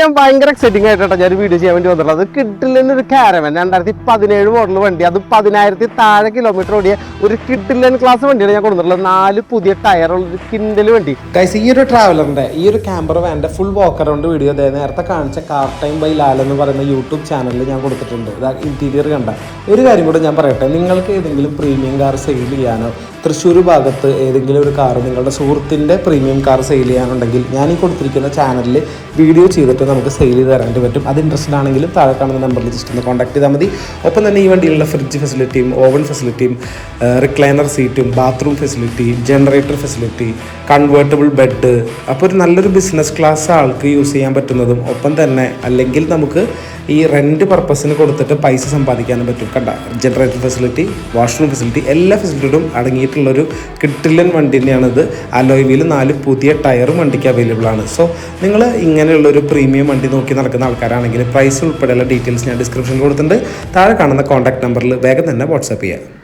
ഞാൻ ഭയങ്കര എക്സൈറ്റിംഗ് ആയിട്ടാണ് ഞാൻ വീഡിയോ ചെയ്യാൻ വേണ്ടി വന്നിട്ടുള്ളത്. കിഡിലൻ ഒരു കാരവൻ 2017 മോഡൽ വണ്ടി, അത് 10,000 താഴെ കിലോമീറ്റർ ഓടിയ ഒരു കിഡിലൻ ക്ലാസ് വണ്ടിയാണ് ഞാൻ കൊണ്ടുവന്നിട്ടുള്ളത്. 4 പുതിയ ടയറുള്ള ഒരു കിൻഡൽ വണ്ടി. ഗൈസ്, ഈ ഒരു ട്രാവലറിന്റെ ഈ ഒരു ക്യാമ്പർ വാൻ്റെ ഫുൾ വാക്ക് അറൗണ്ട് വീഡിയോ നേരത്തെ കാണിച്ച കാർ ടൈം ബൈ ലാൽ എന്ന് പറയുന്ന യൂട്യൂബ് ചാനലിൽ ഞാൻ കൊടുത്തിട്ടുണ്ട്. ഇന്റീരിയർ കണ്ട ഒരു കാര്യം കൂടെ ഞാൻ പറയട്ടെ, നിങ്ങൾക്ക് ഏതെങ്കിലും പ്രീമിയം കാർ സെയിൽ ചെയ്യാനോ തൃശ്ശൂർ ഭാഗത്ത് ഏതെങ്കിലും ഒരു കാർ നിങ്ങളുടെ സുഹൃത്തിൻ്റെ പ്രീമിയം കാർ സെയിൽ ചെയ്യാനുണ്ടെങ്കിൽ ഞാൻ ഈ കൊടുത്തിരിക്കുന്ന ചാനലിൽ വീഡിയോ ചെയ്തിട്ട് നമുക്ക് സെയിൽ ചെയ്ത് തരാനായിട്ട് പറ്റും. അത് ഇൻട്രസ്റ്റഡ് ആണെങ്കിലും താഴെ കാണുന്ന നമ്പറിൽ ജസ്റ്റ് ഒന്ന് കോൺടാക്ട് ചെയ്താൽ മതി. ഒപ്പം തന്നെ ഈ വണ്ടിയിലുള്ള ഫ്രിഡ്ജ് ഫെസിലിറ്റിയും ഓവൻ ഫെസിലിറ്റിയും റിക്ലൈനർ സീറ്റും bathroom facility, generator facility, convertible bed, അപ്പോൾ ഒരു നല്ലൊരു ബിസിനസ് ക്ലാസ് ആൾക്ക് യൂസ് ചെയ്യാൻ പറ്റുന്നതും ഒപ്പം തന്നെ അല്ലെങ്കിൽ നമുക്ക് ഈ റെൻറ്റ് പർപ്പസിന് കൊടുത്തിട്ട് പൈസ സമ്പാദിക്കാനും പറ്റും. കണ്ട, ജനറേറ്റർ ഫെസിലിറ്റി, വാഷ്റൂം ഫെസിലിറ്റി, എല്ലാ ഫെസിലിറ്റിയും അടങ്ങിയിട്ടുള്ളൊരു കിഡിലൻ വണ്ടി തന്നെയാണിത്. അലോയ് വീൽ 4 പുതിയ ടയറും വണ്ടിക്ക് അവൈലബിൾ ആണ്. സോ നിങ്ങൾ ഇങ്ങനെയുള്ളൊരു പ്രീമിയം വണ്ടി നോക്കി നടക്കുന്ന ആൾക്കാരാണെങ്കിൽ പ്രൈസ് ഉൾപ്പെടെയുള്ള ഡീറ്റെയിൽസ് ഞാൻ ഡിസ്ക്രിപ്ഷനിൽ കൊടുത്തിട്ടുണ്ട്. താഴെ കാണുന്ന കോൺടാക്ട് നമ്പറിൽ വേഗം തന്നെ വാട്സാപ്പ് ചെയ്യുക.